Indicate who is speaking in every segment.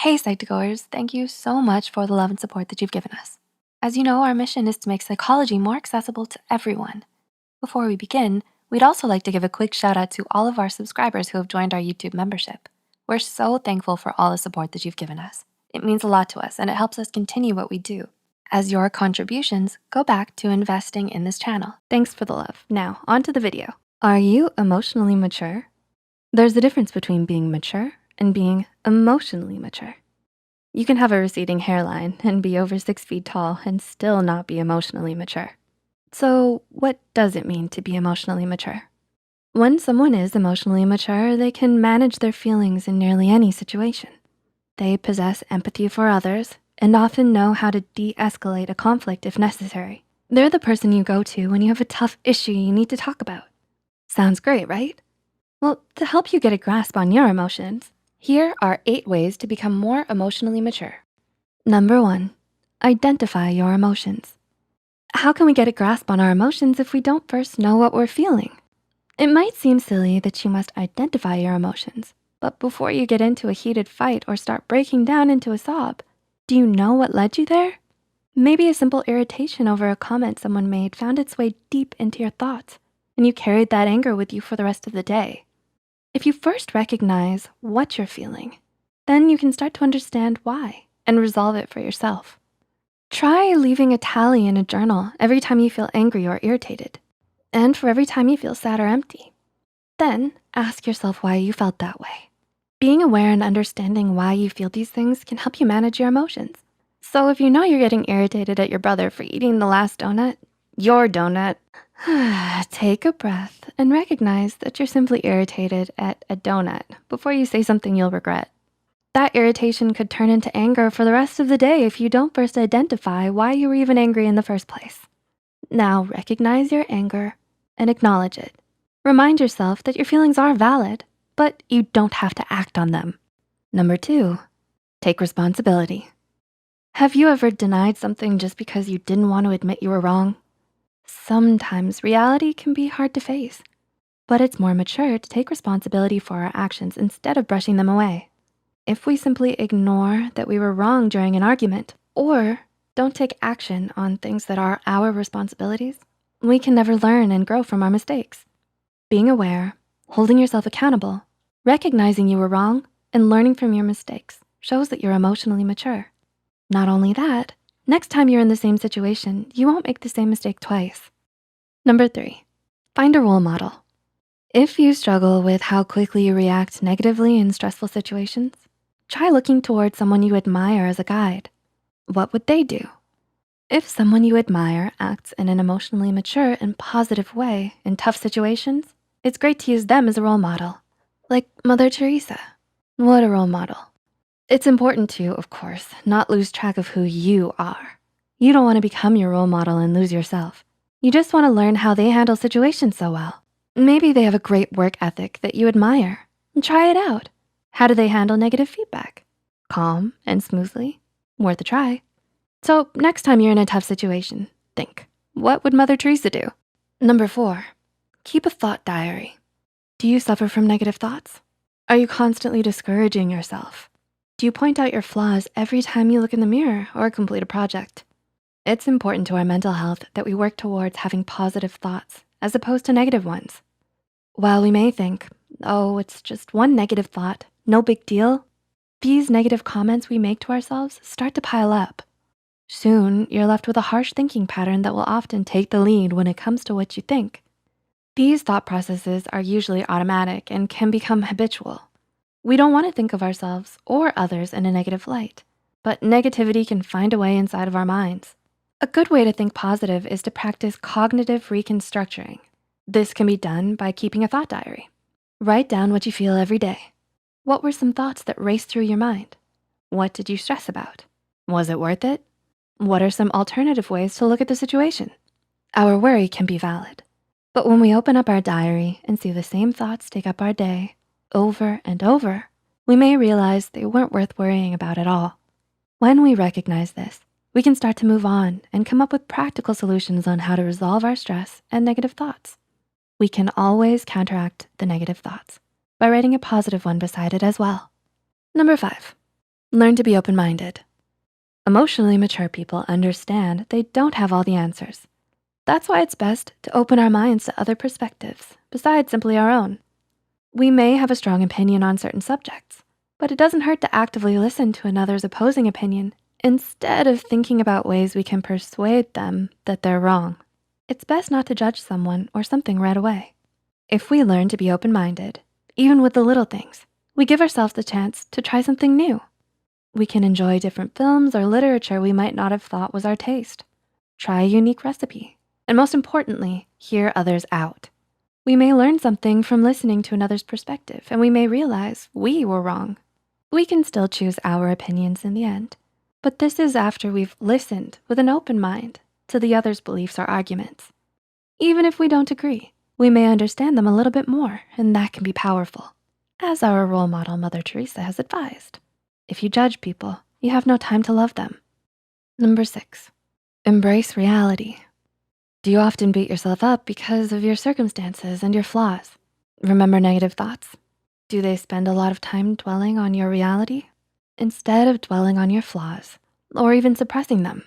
Speaker 1: Hey Psych2Goers, thank you so much for the love and support that you've given us. As you know, our mission is to make psychology more accessible to everyone. Before we begin, we'd also like to give a quick shout out to all of our subscribers who have joined our YouTube membership. We're so thankful for all the support that you've given us. It means a lot to us and it helps us continue what we do. As your contributions go back to investing in this channel. Thanks for the love. Now, on to the video. Are you emotionally mature? There's a difference between being mature and being emotionally mature. You can have a receding hairline and be over 6 feet tall and still not be emotionally mature. So what does it mean to be emotionally mature? When someone is emotionally mature, they can manage their feelings in nearly any situation. They possess empathy for others and often know how to de-escalate a conflict if necessary. They're the person you go to when you have a tough issue you need to talk about. Sounds great, right? Well, to help you get a grasp on your emotions, here are 8 ways to become more emotionally mature. Number 1, identify your emotions. How can we get a grasp on our emotions if we don't first know what we're feeling? It might seem silly that you must identify your emotions, but before you get into a heated fight or start breaking down into a sob, do you know what led you there? Maybe a simple irritation over a comment someone made found its way deep into your thoughts, and you carried that anger with you for the rest of the day. If you first recognize what you're feeling, then you can start to understand why and resolve it for yourself. Try leaving a tally in a journal every time you feel angry or irritated, and for every time you feel sad or empty. Then ask yourself why you felt that way. Being aware and understanding why you feel these things can help you manage your emotions. So if you know you're getting irritated at your brother for eating the last donut, your donut, take a breath and recognize that you're simply irritated at a donut before you say something you'll regret. That irritation could turn into anger for the rest of the day if you don't first identify why you were even angry in the first place. Now recognize your anger and acknowledge it. Remind yourself that your feelings are valid, but you don't have to act on them. Number 2, take responsibility. Have you ever denied something just because you didn't want to admit you were wrong? Sometimes reality can be hard to face, but it's more mature to take responsibility for our actions instead of brushing them away. If we simply ignore that we were wrong during an argument or don't take action on things that are our responsibilities, we can never learn and grow from our mistakes. Being aware, holding yourself accountable, recognizing you were wrong, and learning from your mistakes shows that you're emotionally mature. Not only that, next time you're in the same situation, you won't make the same mistake twice. Number 3, find a role model. If you struggle with how quickly you react negatively in stressful situations, try looking towards someone you admire as a guide. What would they do? If someone you admire acts in an emotionally mature and positive way in tough situations, it's great to use them as a role model. Like Mother Teresa. What a role model. It's important to, of course, not lose track of who you are. You don't wanna become your role model and lose yourself. You just wanna learn how they handle situations so well. Maybe they have a great work ethic that you admire. Try it out. How do they handle negative feedback? Calm and smoothly? Worth a try. So next time you're in a tough situation, think, what would Mother Teresa do? Number 4, keep a thought diary. Do you suffer from negative thoughts? Are you constantly discouraging yourself? Do you point out your flaws every time you look in the mirror or complete a project? It's important to our mental health that we work towards having positive thoughts as opposed to negative ones. While we may think, oh, it's just one negative thought, no big deal, these negative comments we make to ourselves start to pile up. Soon, you're left with a harsh thinking pattern that will often take the lead when it comes to what you think. These thought processes are usually automatic and can become habitual. We don't wanna think of ourselves or others in a negative light, but negativity can find a way inside of our minds. A good way to think positive is to practice cognitive reconstructuring. This can be done by keeping a thought diary. Write down what you feel every day. What were some thoughts that raced through your mind? What did you stress about? Was it worth it? What are some alternative ways to look at the situation? Our worry can be valid, but when we open up our diary and see the same thoughts take up our day over and over, we may realize they weren't worth worrying about at all. When we recognize this, we can start to move on and come up with practical solutions on how to resolve our stress and negative thoughts. We can always counteract the negative thoughts by writing a positive one beside it as well. Number 5, Learn to be open-minded. Emotionally mature people understand they don't have all the answers. That's why it's best to open our minds to other perspectives besides simply our own. We may have a strong opinion on certain subjects, but it doesn't hurt to actively listen to another's opposing opinion instead of thinking about ways we can persuade them that they're wrong. It's best not to judge someone or something right away. If we learn to be open-minded, even with the little things, we give ourselves the chance to try something new. We can enjoy different films or literature we might not have thought was our taste, try a unique recipe, and most importantly, hear others out. We may learn something from listening to another's perspective, and we may realize we were wrong. We can still choose our opinions in the end, but this is after we've listened with an open mind to the other's beliefs or arguments. Even if we don't agree, we may understand them a little bit more, and that can be powerful. As our role model, Mother Teresa, has advised, if you judge people, you have no time to love them. Number 6, embrace reality. Do you often beat yourself up because of your circumstances and your flaws? Remember negative thoughts? Do they spend a lot of time dwelling on your reality instead of dwelling on your flaws or even suppressing them?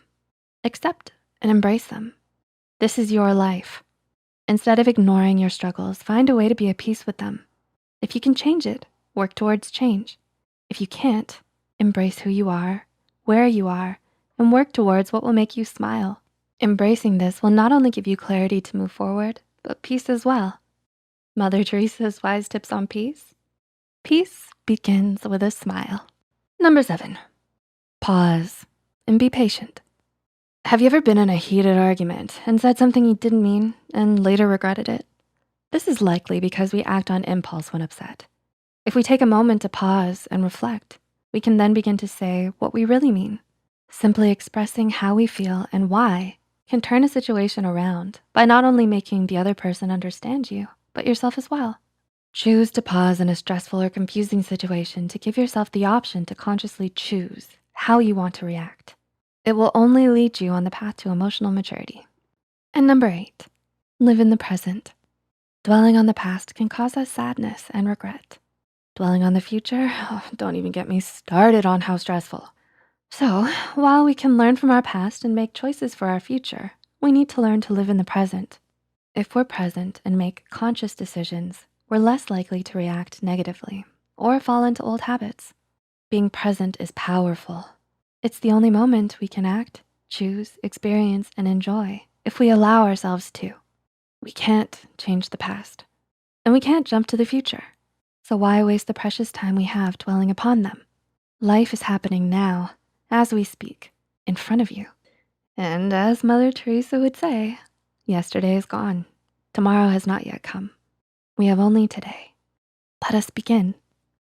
Speaker 1: Accept and embrace them. This is your life. Instead of ignoring your struggles, find a way to be at peace with them. If you can change it, work towards change. If you can't, embrace who you are, where you are, and work towards what will make you smile. Embracing this will not only give you clarity to move forward, but peace as well. Mother Teresa's wise tips on peace? Peace begins with a smile. Number 7, pause and be patient. Have you ever been in a heated argument and said something you didn't mean and later regretted it? This is likely because we act on impulse when upset. If we take a moment to pause and reflect, we can then begin to say what we really mean. Simply expressing how we feel and why can turn a situation around by not only making the other person understand you, but yourself as well. Choose to pause in a stressful or confusing situation to give yourself the option to consciously choose how you want to react. It will only lead you on the path to emotional maturity. And number 8, live in the present. Dwelling on the past can cause us sadness and regret. Dwelling on the future, don't even get me started on how stressful. So, while we can learn from our past and make choices for our future, we need to learn to live in the present. If we're present and make conscious decisions, we're less likely to react negatively or fall into old habits. Being present is powerful. It's the only moment we can act, choose, experience, and enjoy if we allow ourselves to. We can't change the past, and we can't jump to the future. So why waste the precious time we have dwelling upon them? Life is happening now, as we speak, in front of you. And as Mother Teresa would say, yesterday is gone. Tomorrow has not yet come. We have only today. Let us begin.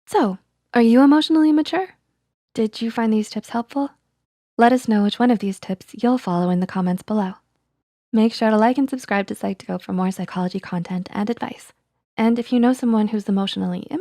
Speaker 1: So, are you emotionally mature? Did you find these tips helpful? Let us know which one of these tips you'll follow in the comments below. Make sure to like and subscribe to Psych2Go for more psychology content and advice. And if you know someone who's emotionally immature,